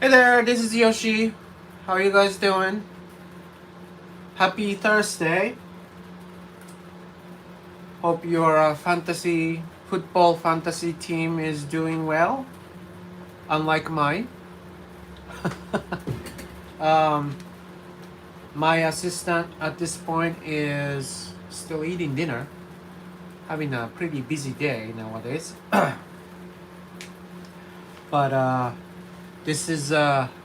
Hey there, this is Yoshi. How are you guys doing? Happy Thursday. Hope your football fantasy team is doing well, unlike mine. um, my assistant at this point is still eating dinner, having a pretty busy day nowadays. But this is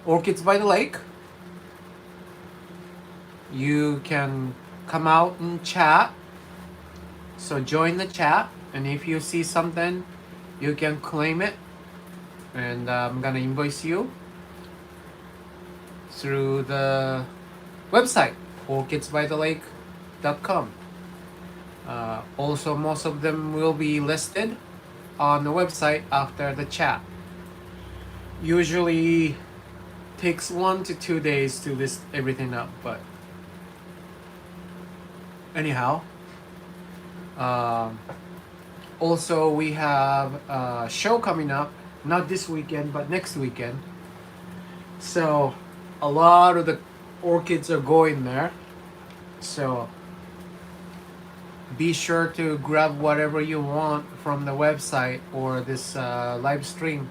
Orchids by the Lake. You can come out and chat. So join the chat, and if you see something, you can claim it, and I'm gonna invoice you through the website orchidsbythelake.com. Also, most of them will be listed on the website after the chat. Usually takes 1 to 2 days to list everything up, but anyhow. Also, we have a show coming up, not this weekend, but next weekend. So, a lot of the orchids are going there. So, be sure to grab whatever you want from the website or this live stream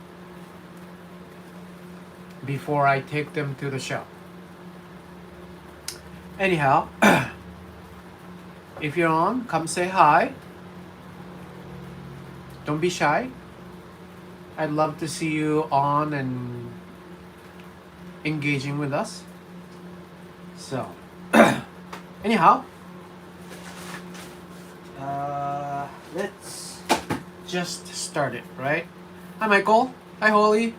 before I take them to the show. Anyhow, if you're on, come say hi. Don't be shy. I'd love to see you on and engaging with us. So, anyhow, let's just start it, right? Hi, Michael. Hi, Holly.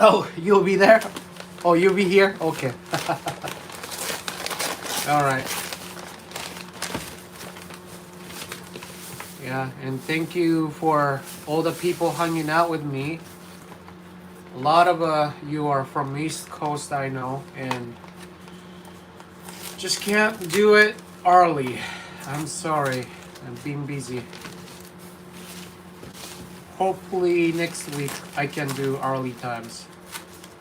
Oh, you'll be there? Oh, you'll be here? Okay. All right. Yeah, and thank you for all the people hanging out with me. A lot of you are from East Coast, I know, and just can't do it early. I'm sorry, I'm being busy. Hopefully next week I can do early times.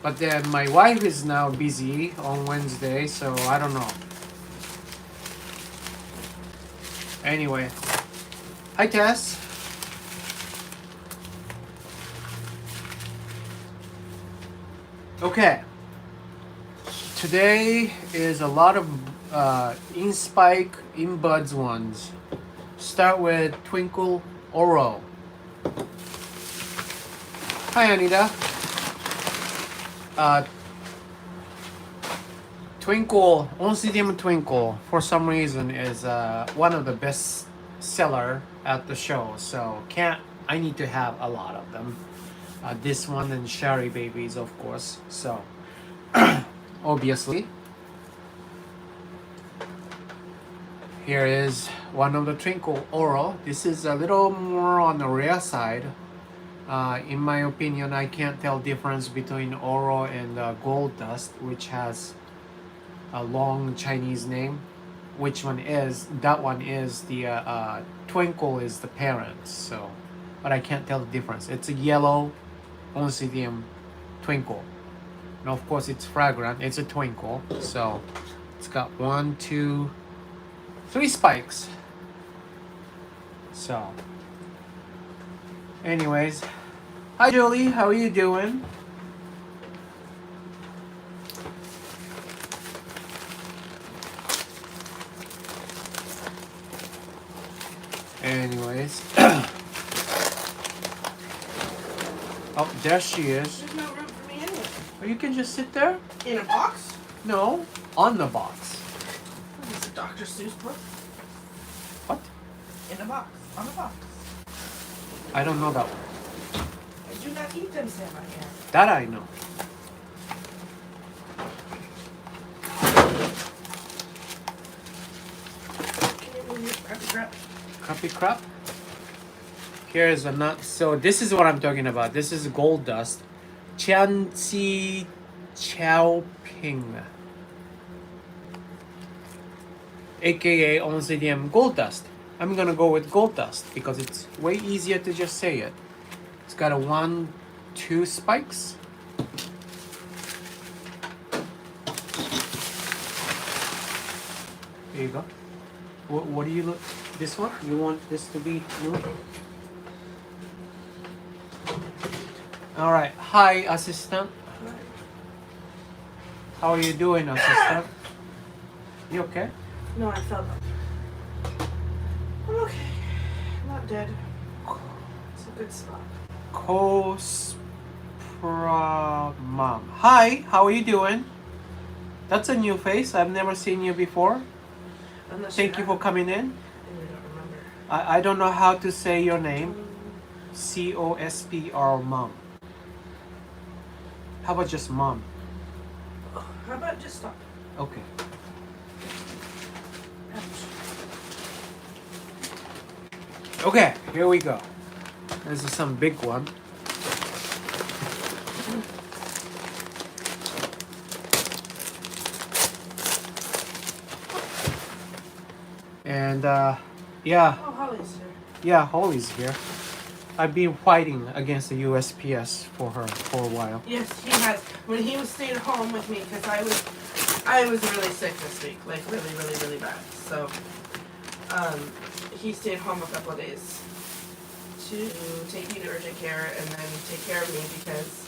But then my wife is now busy on Wednesday, so I don't know. Anyway, hi Tess. Okay. Today is a lot of in spike, in buds ones. Start with Twinkle Oro. Hi Anita. Twinkle, Oncidium Twinkle, for some reason is one of the best seller at the show. So I need to have a lot of them. This one and Sherry Babies, of course. So obviously, here is one of the Twinkle Oro. This is a little more on the rare side. In my opinion, I can't tell difference between Oro and Gold Dust, which has a long Chinese name. Which one is? That one is the Twinkle is the parent. So, but I can't tell the difference. It's a yellow Oncidium Twinkle. And of course, it's fragrant. It's a Twinkle. So, it's got 1, 2, 3 spikes. So, anyways. Hi Julie, how are you doing? Anyways. Oh, there she is. There's no room for me anyway. Or you can just sit there? In a box? No, on the box. What is a Dr. Seuss book? What? In a box. On a box. I don't know that one. I do not eat them, Sam, I can. That I know. Can you move your crappy crap? Copy crap. Here is a nut. So this is what I'm talking about. This is Gold Dust. Qianxi Chaoping. AKA Oncidium Gold Dust. I'm gonna go with Gold Dust because it's way easier to just say it. It's got a 1, 2 spikes. There you go. What do you look? This one? You want this to be new? All right. Hi, assistant. How are you doing, assistant? You okay? No, I fell down. I'm okay. I'm not dead. It's a good spot. Mom. Hi, how are you doing? That's a new face. I've never seen you before. Unless Thank you for coming in. I really don't remember. I don't know how to say your name. COSP mom. How about just mom? How about just stop? Okay. Ouch. Okay, here we go. This is some big one. And yeah, Oh, Holly's here. yeah, Holly's here. I've been fighting against the USPS for her for a while. Yes, he has. When he was staying home with me, because I was really sick this week, like really, really, really bad. So, he stayed home a couple of days to take me to urgent care and then take care of me because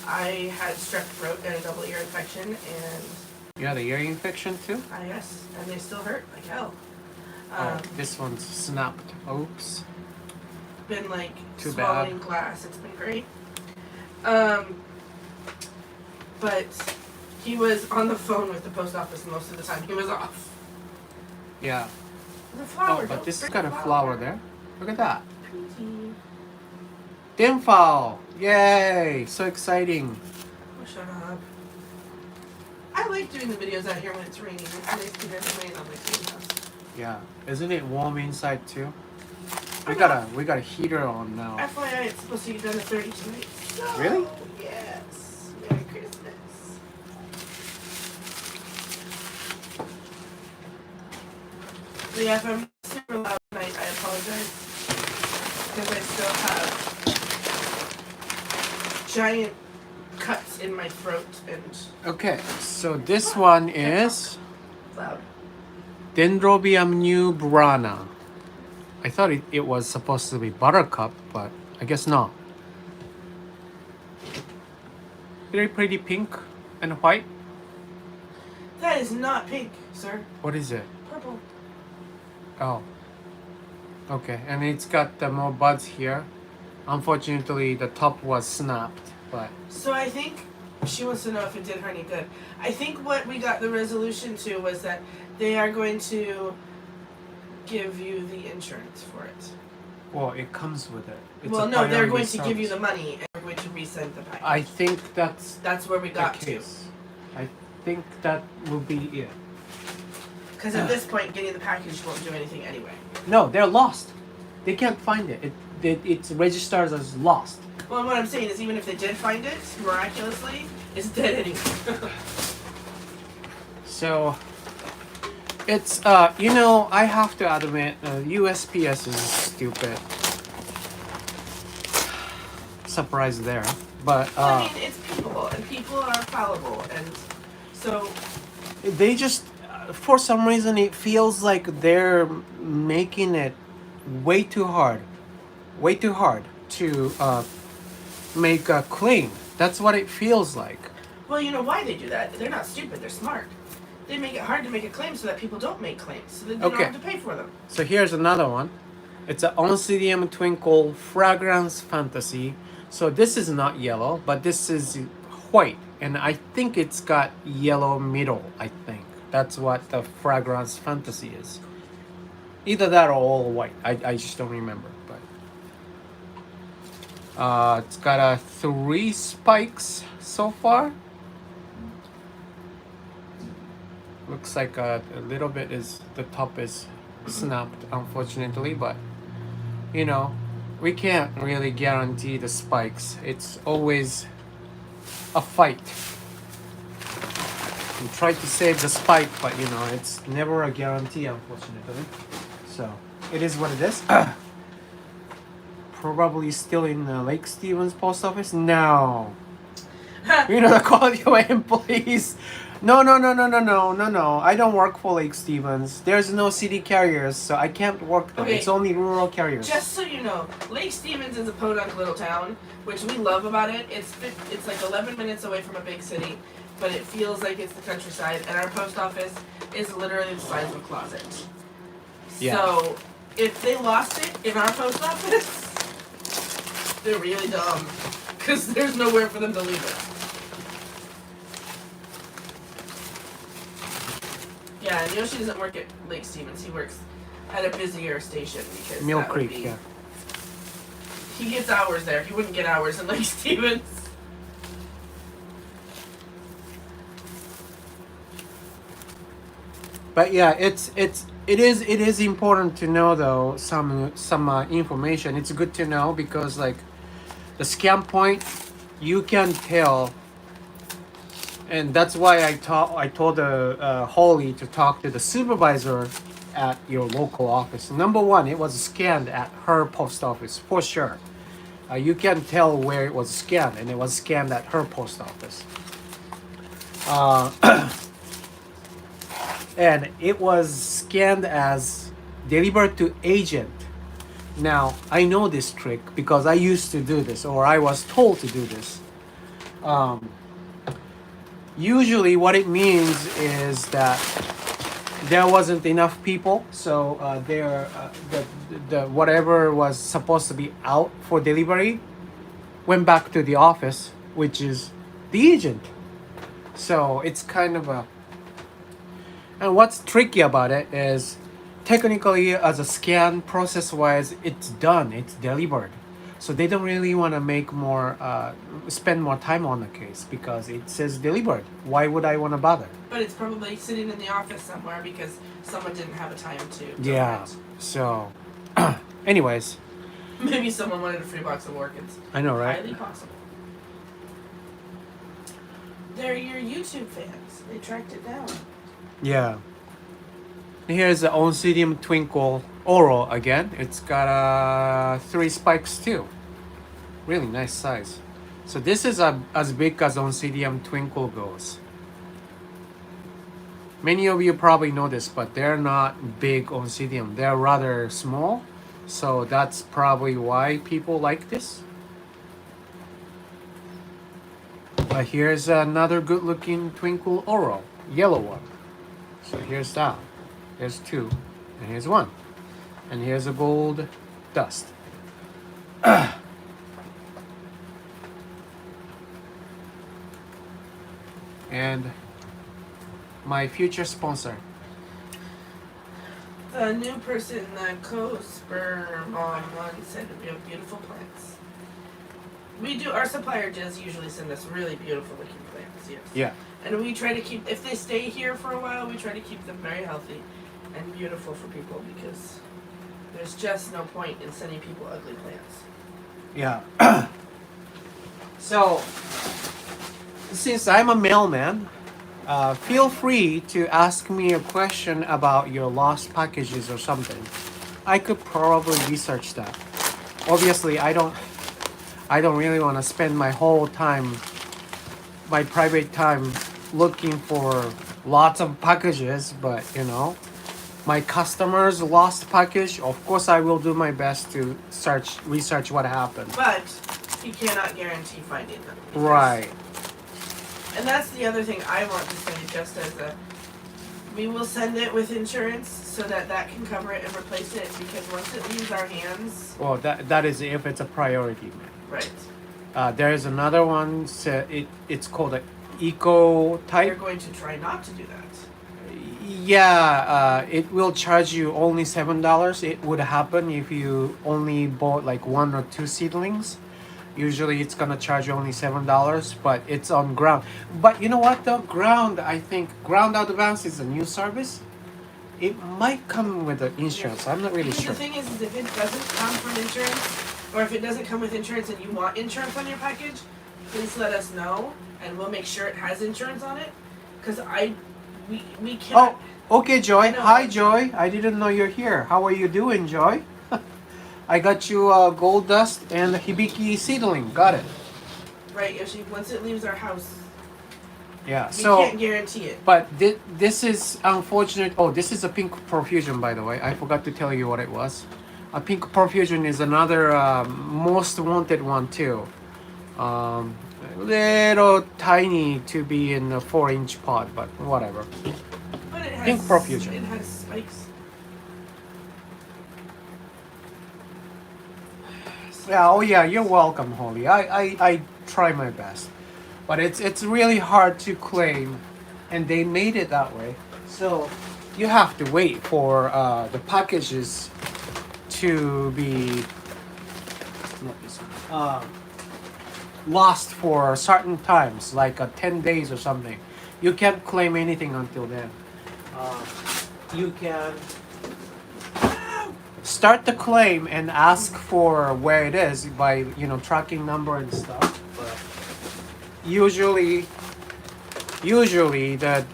I had strep throat and a double ear infection, and You had a ear infection too? yes, and they still hurt like hell. Oh, this one's snapped. Oops. Been like Too swallowing bad. glass. It's been great. But he was on the phone with the post office most of the time. He was off. Yeah. The flower. Oh, but don't this break got a the flower there. Look at that. Pretty. Dimfall! Yay! So exciting. Oh, shut up. I like doing the videos out here when it's raining. It's nice to hear the rain on my greenhouse. Yeah. Isn't it warm inside too? We I got a heater on now. FYI, it's supposed to get done at 30 tonight. So, Really? yes. Merry Christmas. So yeah, if I'm super loud tonight, I apologize. Because I still have giant cuts in my throat and Okay, so this one is loud. Dendrobium nubrana. I thought it was supposed to be buttercup, but I guess not. Very pretty pink and white. That is not pink, sir. What is it? Purple. Oh. Okay, and it's got the more buds here. Unfortunately, the top was snapped, but So I think she wants to know if it did her any good. I think what we got the resolution to was that they are going to give you the insurance for it. well, it comes with it. It's Well, a no, they're priority going to give you service. the money and they're going to resend the package. I think that's That's where we got the to. case. I think that will be it. Because at this point, getting the package won't do anything anyway. No, they're lost. They can't find it. It's registered as lost. Well, what I'm saying is, even if they did find it, miraculously, it's dead anyway. So it's you know, I have to admit, USPS is stupid. Surprise there, but I mean, it's people, and people are fallible, and so they just for some reason it feels like they're making it way too hard to make a claim. That's what it feels like. well, you know why they do that? They're not stupid. They're smart. They make it hard to make a claim so that people don't make claims, so that they don't Okay. have to pay for them. So here's another one. It's an Oncidium Twinkle Fragrance Fantasy. So this is not yellow, but this is white. And I think it's got yellow middle, I think. That's what the Fragrance Fantasy is. Either that or all white. I just don't remember. But it's got 3 spikes so far. Looks like a little bit is the top is snapped, unfortunately, but you know, we can't really guarantee the spikes. It's always a fight. We try to save the spike, but you know, it's never a guarantee, unfortunately. So it is what it is. probably still in Lake Stevens post office. No. You know the quality of my employees. No. I don't work for Lake Stevens. There's no city carriers, so I can't work there. Okay. It's only rural carriers. Just so you know, Lake Stevens is a podunk little town, which we love about it. It's like 11 minutes away from a big city, but it feels like it's the countryside. And our post office is literally the size of a closet. Yeah. So if they lost it in our post office, they're really dumb, because there's nowhere for them to leave it. Yeah, and Yoshi doesn't work at Lake Stevens. He works at a busier station because Mill that would Creek, be, yeah. He gets hours there. He wouldn't get hours in Lake Stevens. But yeah, it is important to know though some information. It's good to know because like the scam point, you can tell, and that's why I told Holly to talk to the supervisor at your local office. Number one, it was scanned at her post office for sure. You can tell where it was scanned, and it was scanned at her post office. And it was scanned as delivered to agent. Now, I know this trick because I used to do this, or I was told to do this. Usually what it means is that there wasn't enough people, so the whatever was supposed to be out for delivery went back to the office, which is the agent. So it's kind of a... And what's tricky about it is technically as a scan process wise, it's done, it's delivered. So they don't really want to make more, spend more time on the case because it says delivered. Why would I want to bother? But it's probably sitting in the office somewhere because someone didn't have a time to. Yeah. So, anyways. Maybe someone wanted a free box of orchids. I know, right? Highly possible. They're your YouTube fans. They tracked it down. Yeah. Here's the Oncidium Twinkle Oro again. It's got 3 spikes too. Really nice size. So this is as big as Oncidium Twinkle goes. Many of you probably know this, but they're not big Oncidium. They're rather small. So that's probably why people like this. But here's another good looking Twinkle Oro. Yellow one. So here's that. Here's 2. And here's 1. And here's a gold dust. And my future sponsor. The new person, the co-sperm mom one, said we have beautiful plants. We do, our supplier does usually send us really beautiful looking plants, yes. Yeah. And we try to keep, if they stay here for a while, we try to keep them very healthy and beautiful for people because there's just no point in sending people ugly plants. Yeah. So, since I'm a mailman, feel free to ask me a question about your lost packages or something. I could probably research that. Obviously, I don't really want to spend my whole time, my private time, looking for lots of packages, but you know, my customers lost package, of course I will do my best to research what happened. But you cannot guarantee finding them. Right. And that's the other thing I want to say, just as a, we will send it with insurance so that can cover it and replace it, because once it leaves our hands. Well, that is if it's a priority. Right. There is another one. It's called an eco type. You're going to try not to do that. Yeah, it will charge you only $7. It would happen if you only bought like 1 or 2 seedlings. Usually it's gonna charge you only $7, but it's on ground. But you know what though? I think Ground Advance is a new service. It might come with the insurance. I'm not really sure. The thing is if it doesn't come from insurance, or if it doesn't come with insurance and you want insurance on your package, please let us know and we'll make sure it has insurance on it. Because we can't. Oh, okay, Joy. Hi, Joy. I didn't know you're here. How are you doing, Joy? I got you gold dust and hibiki seedling. Got it. Right, Yoshi. Once it leaves our house, Yeah. we So, can't guarantee it. but this is unfortunate. Oh, this is a pink profusion, by the way. I forgot to tell you what it was. A pink profusion is another most wanted one too. Little tiny to be in a 4-inch pot, but whatever. But it has Pink profusion. It has spikes. Yeah. Oh yeah. You're welcome, Holly. I try my best, but it's really hard to claim, and they made it that way. So you have to wait for the packages to be lost for certain times, like 10 days or something. You can't claim anything until then. You can start the claim and ask for where it is by tracking number and stuff. But usually that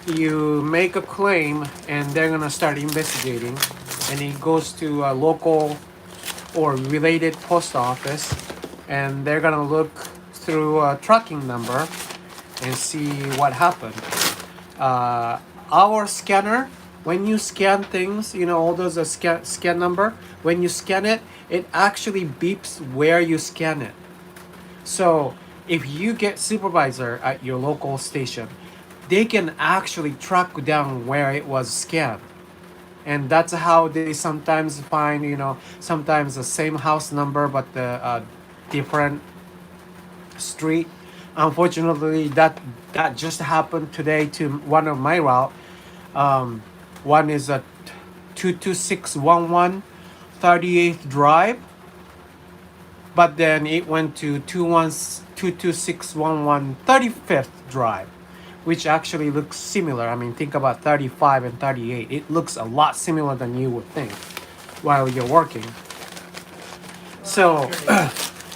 you make a claim and they're gonna start investigating, and it goes to a local or related post office, and they're gonna look through a tracking number and see what happened. Our scanner, when you scan things, all those scan number, when you scan it, it actually beeps where you scan it. So if you get supervisor at your local station, they can actually track down where it was scanned. And that's how they sometimes find, sometimes the same house number but the different street. Unfortunately, that just happened today to one of my route. One is a 22611 38th Drive, but then it went to 22611 35th Drive, which actually looks similar. I mean, think about 35 and 38. It looks a lot similar than you would think while you're working. So,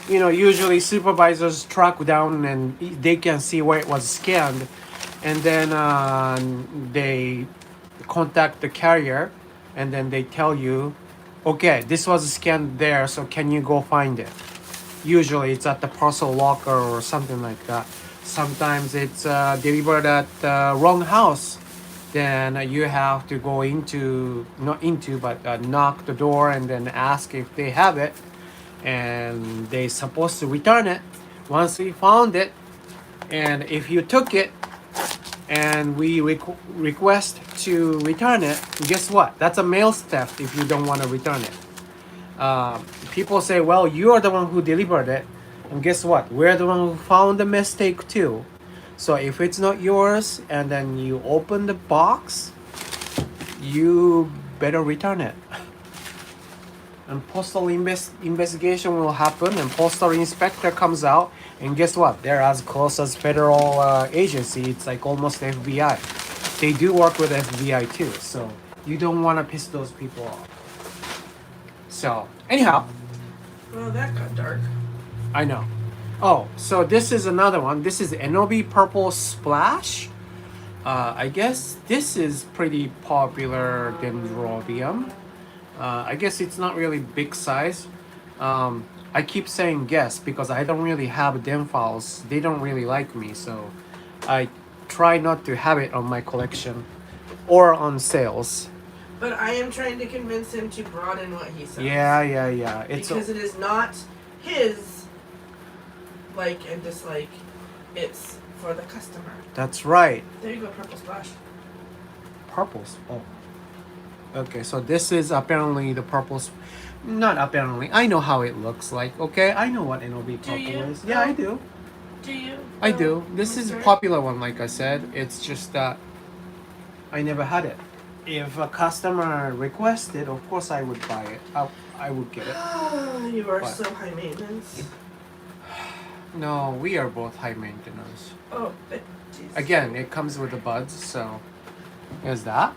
usually supervisors track down and they can see where it was scanned, and then they contact the carrier, and then they tell you, okay, this was scanned there, so can you go find it? Usually it's at the parcel locker or something like that. Sometimes it's delivered at the wrong house. Then you have to go knock the door and then ask if they have it. And they're supposed to return it once we found it. And if you took it and we request to return it, guess what? That's a mail theft if you don't want to return it. People say, well, you are the one who delivered it. And guess what? We're the one who found the mistake too. So if it's not yours and then you open the box, you better return it. And postal investigation will happen, and postal inspector comes out, and guess what? They're as close as federal agency. It's like almost FBI. They do work with FBI too, so you don't want to piss those people off. So anyhow. Well, that got dark. I know. Oh, so this is another one. This is Enobi Purple Splash. I guess this is pretty popular Dendrobium. I guess it's not really big size. I keep saying guess because I don't really have dem files. They don't really like me, so I try not to have it on my collection or on sales. But I am trying to convince him to broaden what he says. Yeah. Because it is not his like and dislike. It's for the customer. That's right. There you go, Purple Splash. Purples. Oh. Okay, so this is apparently the purples. Not apparently. I know how it looks like. Okay, I know what NOB purple is. Yeah, I do. Do you? I do. This is a popular one, like I said. It's just that I never had it. If a customer requested, of course I would buy it. I would get it. You are so high maintenance. No, we are both high maintenance. Oh, but geez. Again, it comes with the buds, so there's that.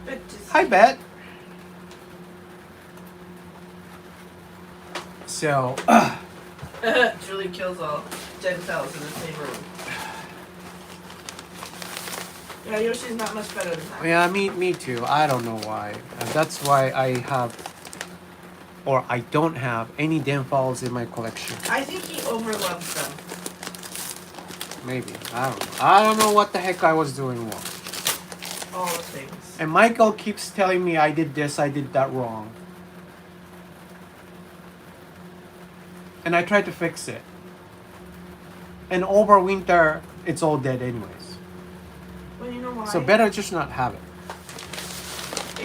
Just... Hi, Bet. So, Julie kills all Jen Fells in the same room. Yeah, Yoshi's not much better than that. yeah, me too. I don't know why. That's why I have or I don't have any downfalls in my collection. I think he overloves them. Maybe. I don't know. I don't know what the heck I was doing wrong. All the things. And Michael keeps telling me I did this, I did that wrong. And I tried to fix it. And over winter, it's all dead anyways. Well, you know why? So better just not have it.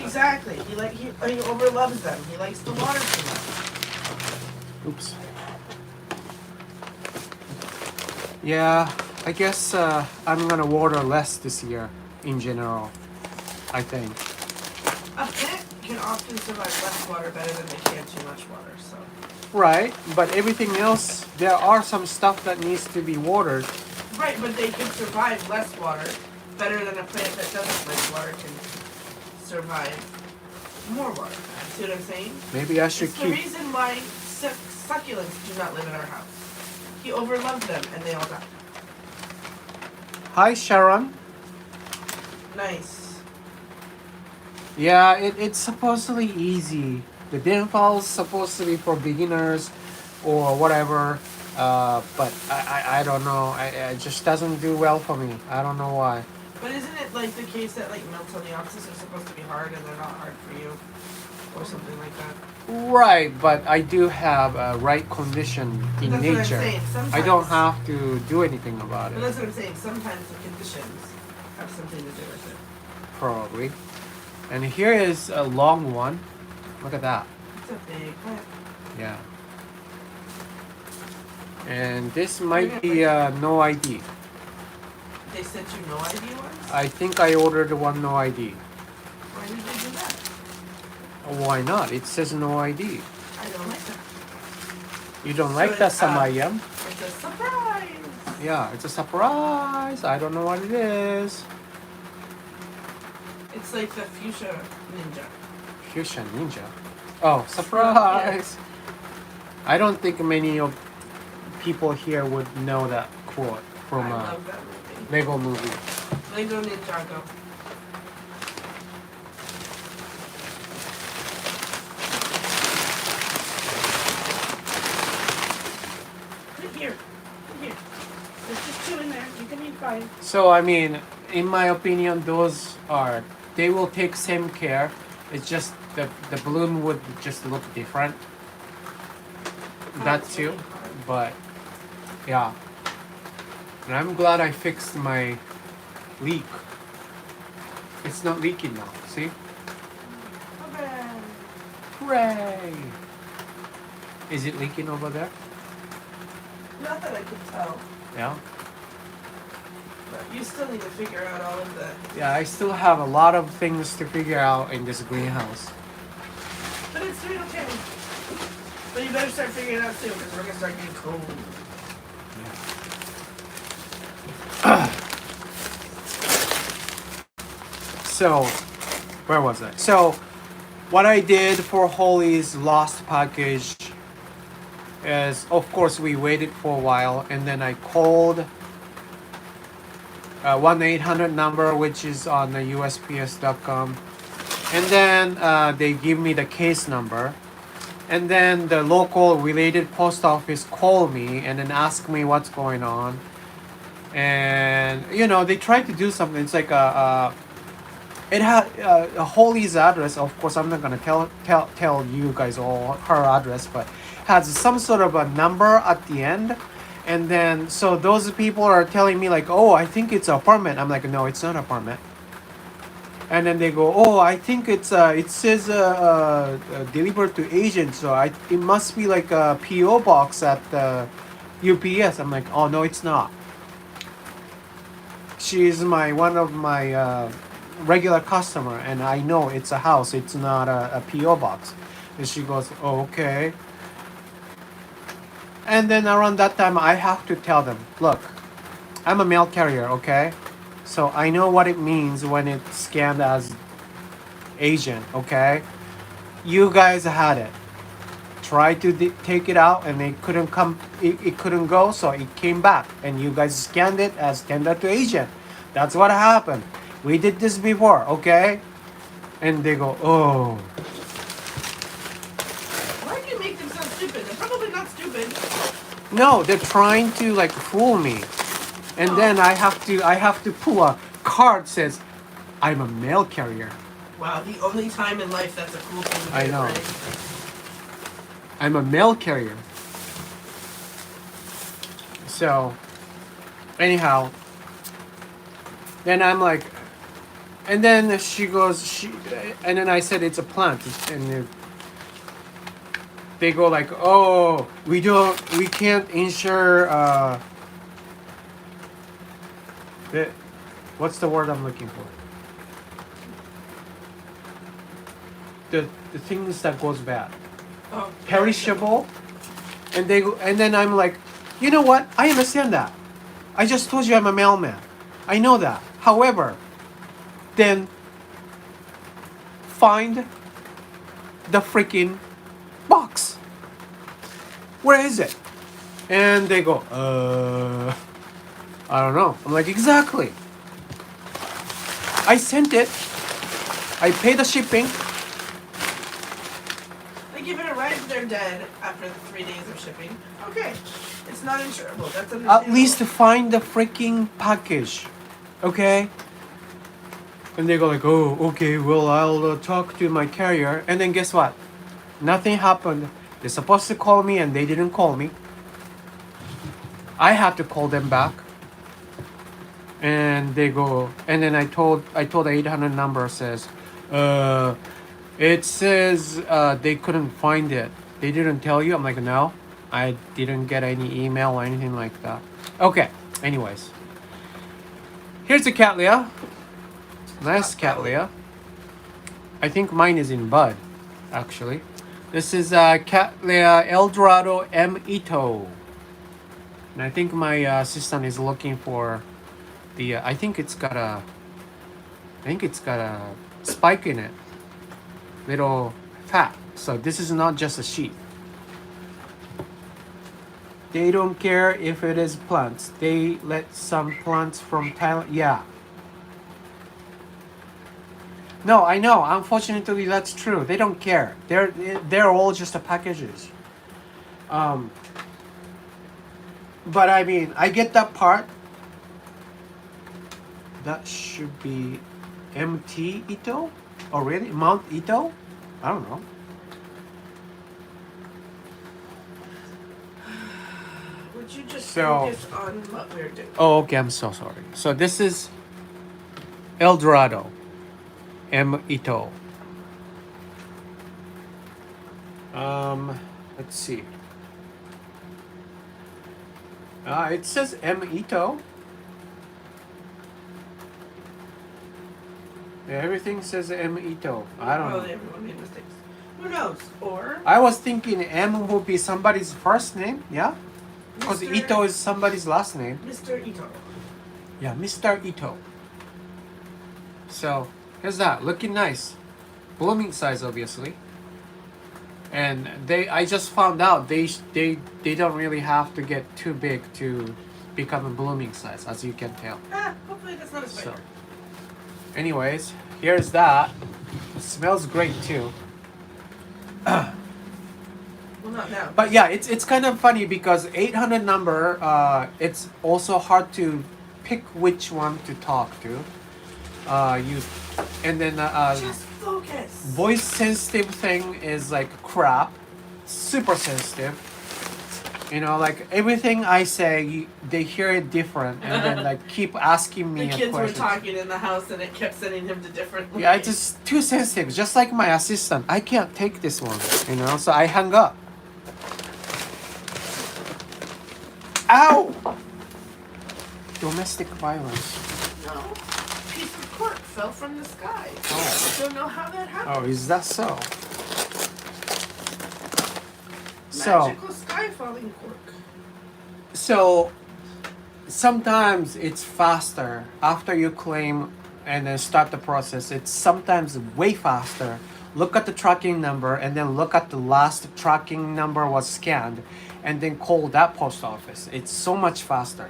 Exactly. He overloves them. He likes the water too much. Oops. Yeah, I guess I'm gonna water less this year in general. I think. A plant can often survive less water better than they can too much water. So. Right, but everything else, there are some stuff that needs to be watered. Right, but they can survive less water better than a plant that doesn't like water can survive more water. See what I'm saying? Maybe I should It's keep. the reason why succulents do not live in our house. He overloved them and they all died. Hi, Sharon. Nice. Yeah, it's supposedly easy. The downfall's supposed to be for beginners or whatever. But I don't know. It just doesn't do well for me. I don't know why. But isn't it like the case that like Miltoniopsis are supposed to be hard and they're not hard for you? Or something like that? Right, but I do have a right condition in That's nature. what I'm saying. Sometimes, I don't have to do anything about But it. that's what I'm saying. Sometimes the conditions have something to do with it. Probably. And here is a long one. Look at that. It's a big plant. Yeah. And this might be no ID. They sent you no ID ones? I think I ordered one no ID. Why did they do that? Why not? It says no ID. I don't like that. You don't So like that, it's, Samayam? It's a surprise! Yeah, it's a surprise. I don't know what it is. It's like the fuchsia ninja. Fuchsia Ninja. Oh, surprise! I don't think many of people here would know that quote from I a love that movie. Lego movie. Lego Ninjago. Put it here. Put it here. There's just two in there. You can eat fine. So I mean, in my opinion, they will take same care. It's just the balloon would just look different. That too, but yeah. And I'm glad I fixed my leak. It's not leaking now. See? Okay. Hooray! Is it leaking over there? Not that I could tell. Yeah. But you still need to figure out all of the... Yeah, I still have a lot of things to figure out in this greenhouse. But it's doing okay. But you better start figuring it out soon because we're going to start getting cold. So, where was I? So, what I did for Holly's lost package is, of course, we waited for a while, and then I called 1-800 number, which is on the USPS.com, and then they give me the case number, and then the local related post office called me and then asked me what's going on, and they tried to do something. It's like it had Holly's address. Of course, I'm not gonna tell you guys all her address, but has some sort of a number at the end. And then so those people are telling me like, oh, I think it's an apartment. I'm like, no, it's not an apartment. And then they go, oh, I think it says delivered to agent, so it must be like a PO box at the UPS. I'm like, oh no, it's not. She's one of my regular customer, and I know it's a house. It's not a PO box. And she goes, oh, okay. And then around that time, I have to tell them, look, I'm a mail carrier, okay? So I know what it means when it's scanned as agent, okay? You guys had it. Tried to take it out, and it couldn't come. It couldn't go, so it came back, and you guys scanned it as tender to agent. That's what happened. We did this before, okay? And they go, oh. What? No, they're trying to like fool me, and then I have to pull a card says I'm a mail carrier. Wow, the only time in life that's a cool thing to do, I know. right? I'm a mail carrier. So, anyhow, then I'm like, and then she goes, and then I said it's a plant, and they go like, oh, we can't insure. What's the word I'm looking for? The things that goes bad. Oh, Perishable, and then I'm like, you know what? I understand that. I just told you I'm a mailman. I know that. However, then find the freaking box. Where is it? And they go, I don't know. I'm like, exactly. I sent it. I paid the shipping. Like if it arrives, they're dead after the 3 days of shipping. Okay, it's not insurable. That's understandable. At least find the freaking package, okay? And they go like, oh, okay, well, I'll talk to my carrier. And then guess what? Nothing happened. They're supposed to call me and they didn't call me. I had to call them back. And they go, and then I told the 800 number says, it says they couldn't find it. They didn't tell you? I'm like, no, I didn't get any email or anything like that. Okay, anyways. Here's the Cattleya. Nice Cattleya. I think mine is in bud, actually. This is Cattleya Eldorado M. Ito. And I think my assistant is looking for the, I think it's got a spike in it. Little fat. So this is not just a sheath. They don't care if it is plants. They let some plants from Thailand. Yeah. No, I know. Unfortunately, that's true. They don't care. They're all just the packages. But I mean, I get that part. That should be MT Ito? Oh, really? Mount Ito? I don't know. Would you just So- focus on what we're doing? Oh, okay. I'm so sorry. So this is Eldorado M. Ito. Let's see. It says M. Ito. Yeah, everything says M. Ito. I don't Probably know. everyone made mistakes. Who knows? Or I was thinking M would be somebody's first name, yeah? Because Mr. Ito is somebody's last name. Mr. Ito. Yeah, Mr. Ito. So, here's that. Looking nice. Blooming size, obviously. And I just found out they don't really have to get too big to become a blooming size, as you can tell. Hopefully that's not a spider. So, anyways, here's that. It smells great too. Well, not now. But yeah, it's kind of funny because 800 number, it's also hard to pick which one to talk to. Just focus. Voice sensitive thing is like crap, super sensitive. You know, like everything I say, they hear it different, and then like keep asking me The a kids were question. talking in the house and it kept sending him to different Yeah, ways. it's just too sensitive. Just like my assistant, I can't take this one. You know, so I hung up. Ow! Domestic violence. No. A piece of cork fell from the sky. Oh. Don't know how that happened. Oh, is that so? So, Magical sky falling cork. so sometimes it's faster after you claim and then start the process. It's sometimes way faster. Look at the tracking number and then look at the last tracking number was scanned and then call that post office. It's so much faster.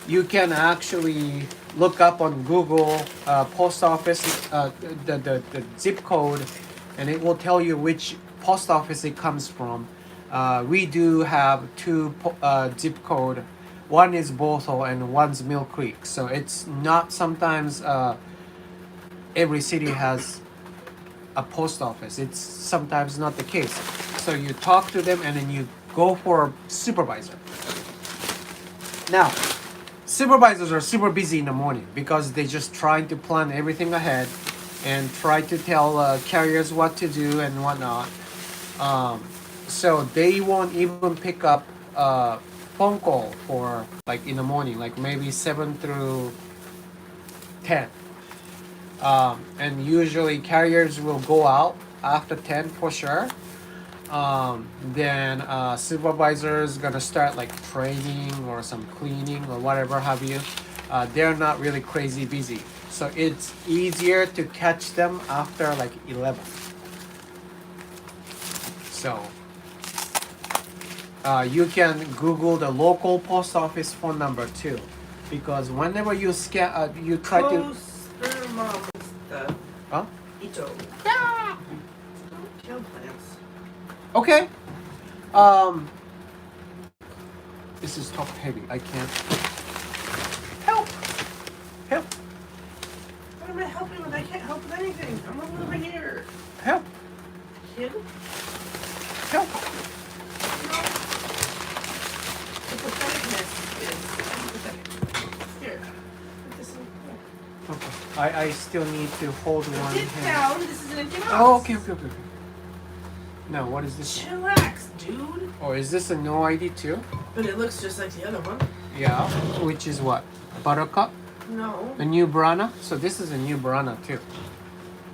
You can actually look up on Google post office the zip code, and it will tell you which post office it comes from. We do have two zip code. One is Bothell and one's Mill Creek. So it's not sometimes every city has a post office. It's sometimes not the case. So you talk to them and then you go for supervisor. Now, supervisors are super busy in the morning because they just trying to plan everything ahead and try to tell carriers what to do and whatnot. So they won't even pick up phone call for like in the morning, like maybe 7 through 10. And usually carriers will go out after 10 for sure. Then supervisors gonna start like training or some cleaning or whatever have you. They're not really crazy busy, so it's easier to catch them after like 11. So you can Google the local post office phone number too, because whenever you you try to. Huh? Ito. Yeah. Don't kill plants. Okay. This is top heavy. I can't. Help! Help! What am I helping with? I can't help with anything. I'm over here. Help! Kid? Help! No. The patheticness is pathetic. Here. Put this in here. Okay. I still need to hold one Sit hand. down. This is an empty box. Oh, okay. Now, what is this? Chillax, dude. Or is this a no ID too? But it looks just like the other one. Yeah. Which is what? Buttercup? No. A new Brana? So this is a new Brana too.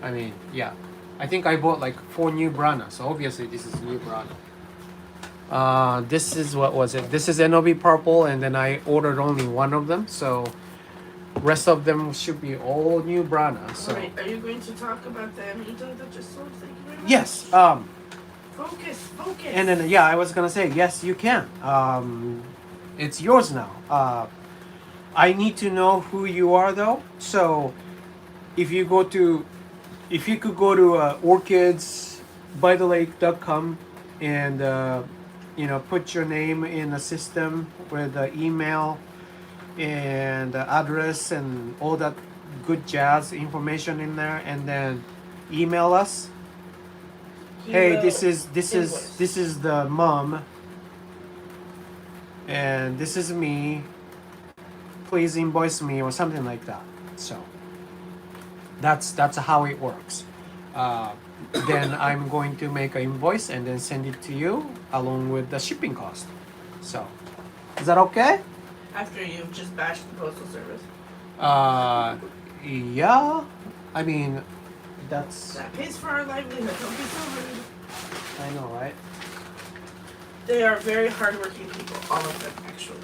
I mean, yeah. I think I bought like 4 new Brana, so obviously this is new Brana. This is, what was it? This is NOB purple, and then I ordered only one of them, so rest of them should be all new Brana. So Alright, are you going to talk about the Amito that just sold? Thank you very much. yes. Focus. And then yeah, I was gonna say yes, you can. It's yours now. I need to know who you are though. So if you could go to orchidsbythelake.com and put your name in the system with the email and the address and all that good jazz information in there, and then email us. Hey, this is the mom, and this is me. Please invoice me or something like that. So that's how it works. Then I'm going to make an invoice and then send it to you along with the shipping cost. So is that okay? After you've just bashed the postal service. Yeah. I mean, That pays for our livelihood. Don't be so rude. I know, right? They are very hardworking people, all of them, actually.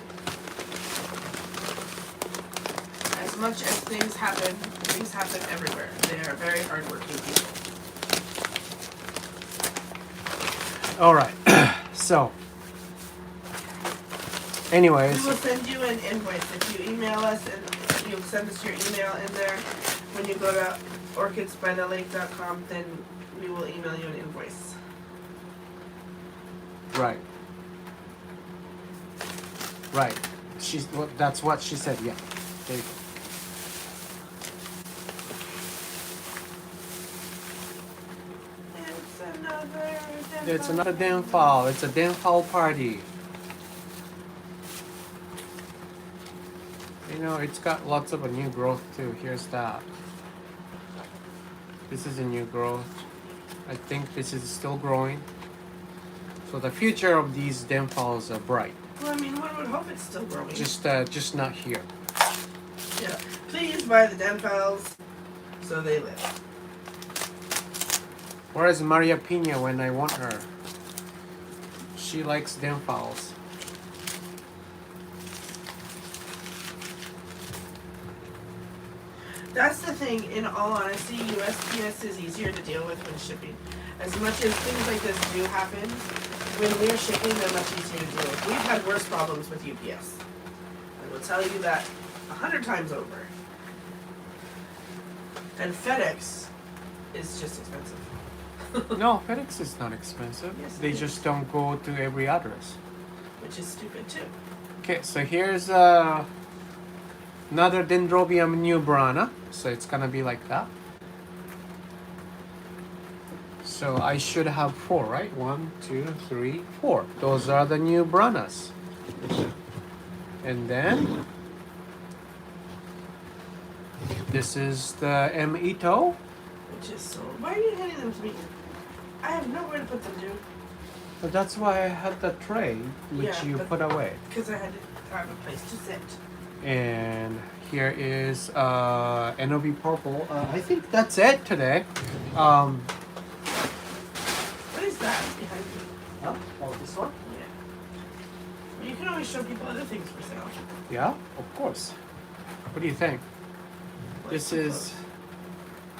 As much as things happen everywhere. They are very hardworking people. All right. So, anyways, We will send you an invoice if you email us, and you send us your email in there. When you go to orchidsbythelake.com, then we will email you an invoice. right. That's what she said. Yeah. There you go. It's another damn fall. It's a damn fall party. It's got lots of a new growth too. Here's that. This is a new growth. I think this is still growing. So the future of these damn falls are bright. Well, I mean, one would hope it's still growing. Just not here. Yeah. Please buy the den files so they live. Where is Maria Pina when I want her? She likes damn fowls. That's the thing, in all honesty, USPS is easier to deal with when shipping. As much as things like this do happen, when we're shipping, they're much easier to deal with. We've had worse problems with UPS. I will tell you that 100 times over. And FedEx is just expensive. No, FedEx is not expensive. Yes, it They is. just don't go to every address. Which is stupid too. Okay, so here's another Dendrobium nubrana. So it's gonna be like that. So I should have 4, right? 1, 2, 3, 4. Those are the new branas. And then this is the M. Ito. Which is so. Why are you handing them to me? I have nowhere to put them, dude. But that's why I had the tray, which Yeah, you but- put away. Because I had to have a place to sit. And here is NOB purple. I think that's it today. What is that behind you? Oh, this one? Yeah. Well, you can always show people other things for sale. Yeah, of course. What do you think? What's This too is close?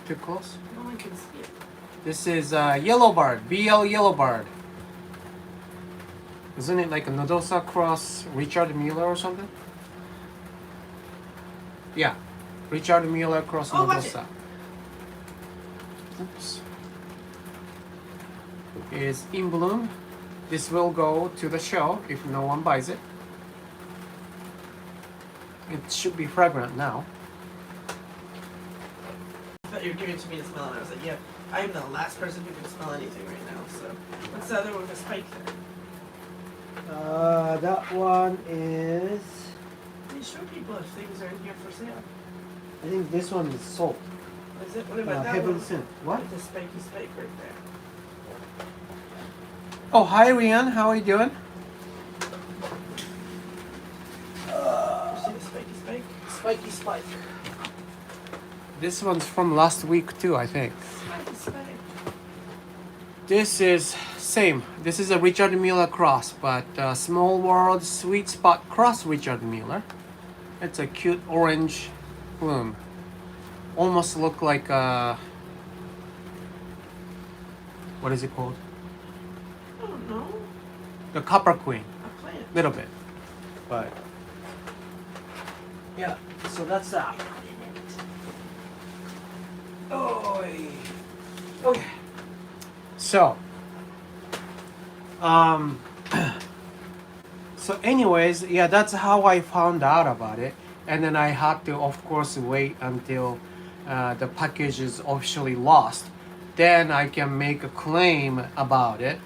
too close. No one can see it. This is Yellow Bird, BL Yellow Bird. Isn't it like a Nodosa cross Richard Miller or something? Yeah, Richard Miller cross Oh, watch Nodosa. Oops. Is in bloom. This will go to the show if no one buys it. It should be fragrant now. I thought you were giving it to me to smell, and I was like, yeah, I am the last person who can smell anything right now. So, what's the other one with a spike there? That one is. Please show people if things are in here for sale. I think this one is salt. What is it? What about that Heaven one? sent. What? With the spiky spike right there. Oh, hi Rian, how are you doing? You see the spiky spike? Spiky spike. This one's from last week too, I think. Spiky spike. This is same. This is a Richard Miller cross, but Small World Sweet Spot cross Richard Miller. It's a cute orange bloom. Almost look like a. What is it called? I don't know. The Copper Queen. A plant. Little bit, but yeah. So that's that. Oh. Okay. So. So anyways, yeah, that's how I found out about it, and then I had to, of course, wait until the package is officially lost. Then I can make a claim about it.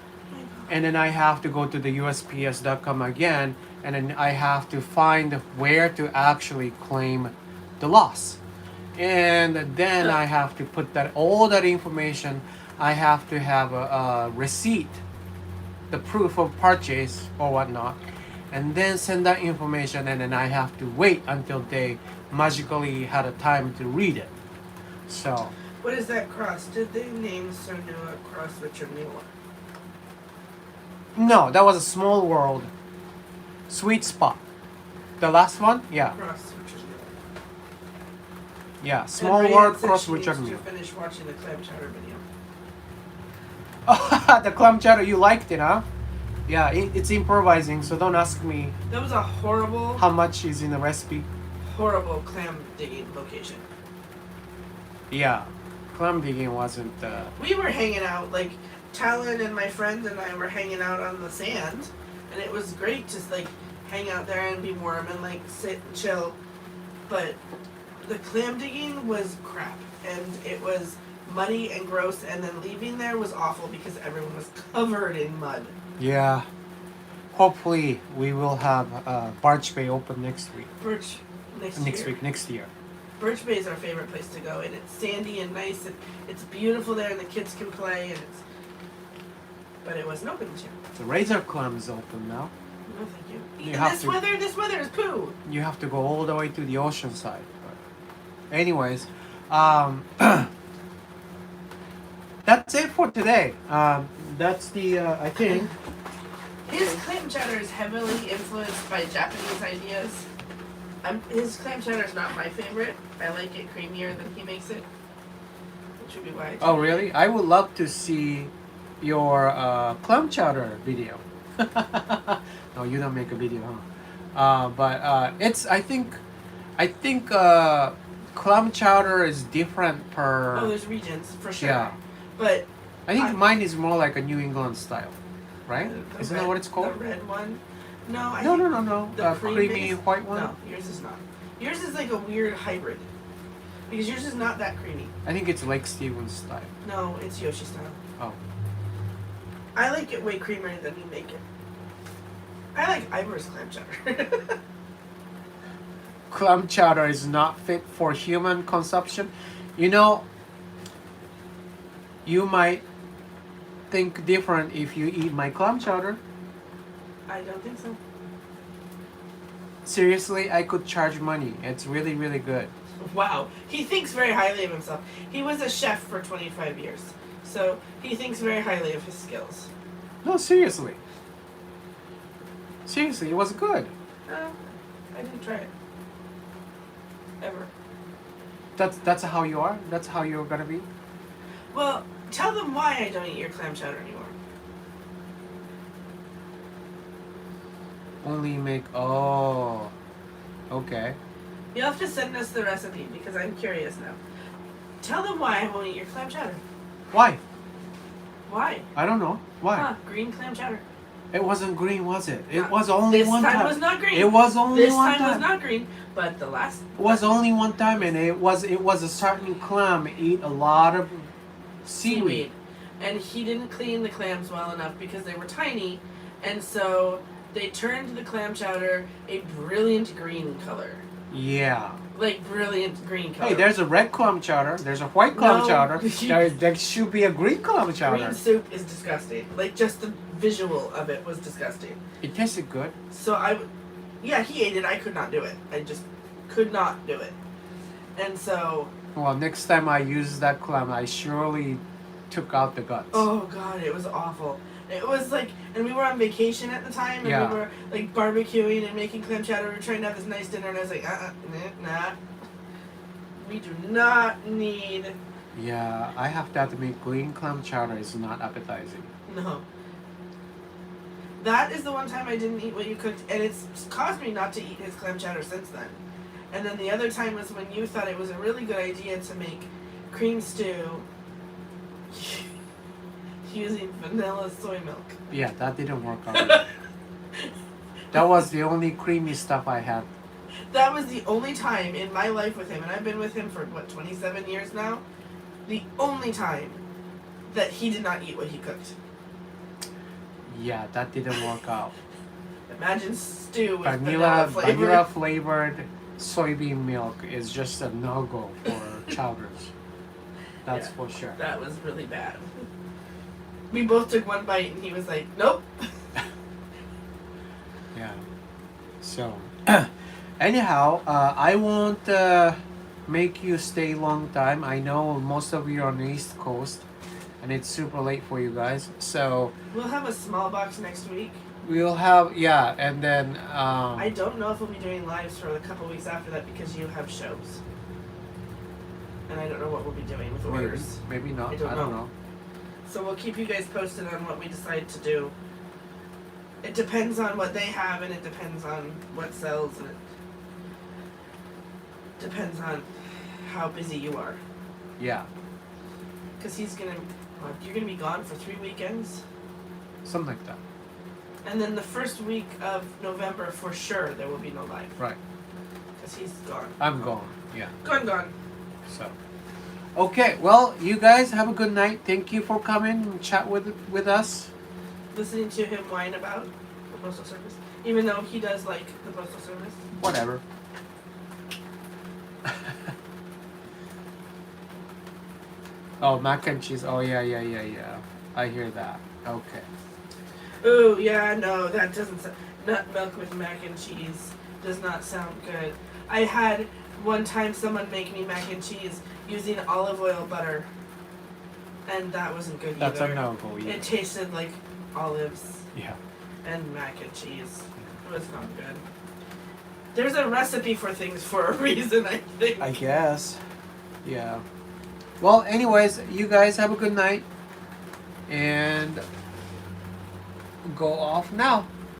And then I have to go to the USPS.com again, and then I have to find where to actually claim the loss. And then I have to put that all that information. I have to have a receipt, the proof of purchase or whatnot, and then send that information. And then I have to wait until they magically had a time to read it. So What is that cross? Did they name Sonua Cross Richard Miller? no, that was a Small World Sweet Spot. The last one, yeah. Cross Richard Miller. Yeah, Small And Ryan World said cross she Richard needs Miller. to finish watching the clam chowder video. Oh, the clam chowder, you liked it, huh? Yeah, it's improvising, so don't ask me That was a horrible, how much is in the recipe. horrible clam digging location. Yeah, clam digging wasn't. We were hanging out, like Talon and my friend and I were hanging out on the sand, and it was great to like hang out there and be warm and like sit and chill. But the clam digging was crap, and it was muddy and gross, and then leaving there was awful because everyone was covered in mud. Yeah. Hopefully, we will have Barge Bay open next week. Birch Next year. Birch Bay is our favorite place to go, and it's sandy and nice, and it's beautiful there, and the kids can play, and it's. But it wasn't open this year. The Razor Clam is open now. No, thank you. You In have this to- weather, this weather is poo. You have to go all the way to the ocean side. But anyways, that's it for today. That's the I think. His clam chowder is heavily influenced by Japanese ideas. His clam chowder is not my favorite. I like it creamier than he makes it, which would be why. Oh really? I would love to see your clam chowder video. No, you don't make a video, huh? But it's I think clam chowder is different per. Oh, there's regions for sure. Yeah. But I think mine is more like a New England style, right? The Isn't red, that what it's called? The red one. No, I No, think no, no, no. the Creamy base- white one. No, yours is not. Yours is like a weird hybrid. Because yours is not that creamy. I think it's Lake Stevens style. No, it's Yoshi style. Oh. I like it way creamier than you make it. I like Ivor's clam chowder. Clam chowder is not fit for human consumption. You know, you might think different if you eat my clam chowder. I don't think so. Seriously, I could charge money. It's really, really good. Wow. He thinks very highly of himself. He was a chef for 25 years. So he thinks very highly of his skills. No, seriously. Seriously, it was good. I didn't try it. Ever. That's how you are? That's how you're gonna be? Well, tell them why I don't eat your clam chowder anymore. Only make oh. Okay. You'll have to send us the recipe because I'm curious now. Tell them why I won't eat your clam chowder. Why? Why? I don't know. Why? Huh, green clam chowder. It wasn't green, was it? It No, was only This one time time. was not green. It was only This one time was time. not green, but the last. It was only one time, and it was a certain clam eat a lot of seaweed. And he didn't clean the clams well enough because they were tiny, and so they turned the clam chowder a brilliant green color. Yeah. Like brilliant green color. Hey, there's a red clam chowder. There's a white clam No. chowder. There should be a green clam chowder. Green soup is disgusting. Like just the visual of it was disgusting. It tasted good. So yeah, he ate it. I could not do it. I just could not do it. And so, Well, next time I use that clam, I surely took out the guts. oh god, it was awful. It was like, and we were on vacation at the time, and Yeah. we were like barbecuing and making clam chowder. We were trying to have this nice dinner, and I was like, nah. We do not need. Yeah, I have to admit, green clam chowder is not appetizing. No. That is the one time I didn't eat what you cooked, and it's caused me not to eat his clam chowder since then. And then the other time was when you thought it was a really good idea to make cream stew using vanilla soy milk. Yeah, that didn't work out. That was the only creamy stuff I had. That was the only time in my life with him, and I've been with him for, 27 years now? The only time that he did not eat what he cooked. Yeah, that didn't work out. Imagine stew with Vanilla flavor. flavored soybean milk is just a no-go for chowders. That's Yeah. for sure. That was really bad. We both took one bite, and he was like, nope. Yeah. So, anyhow, I won't make you stay long time. I know most of you are on the East Coast, and it's super late for you guys. So We'll have a small box next week. we'll have and then I don't know if we'll be doing lives for a couple weeks after that because you have shows. And I don't know what we'll be doing with orders. maybe not. I don't I don't know. know. So we'll keep you guys posted on what we decide to do. It depends on what they have, and it depends on what sells, and it depends on how busy you are. Yeah, Because you're gonna be gone for 3 weekends, something like that. and then the first week of November for sure there will be no live. Right. Because he's gone. I'm gone. Yeah. Gone. So, okay. Well, you guys have a good night. Thank you for coming and chat with us. Listening to him whine about the Postal Service, even though he does like the Postal Service. Whatever. Oh, mac and cheese. Oh, yeah. I hear that. Okay. Oh yeah, no, that doesn't sound. Nut milk with mac and cheese does not sound good. I had one time someone make me mac and cheese using olive oil butter, and that wasn't good That's either. a no-go. It tasted like olives Yeah. and mac and cheese. It was not good. There's a recipe for things for a reason, I think. I guess. Yeah. Well, anyways, you guys have a good night. And go off now.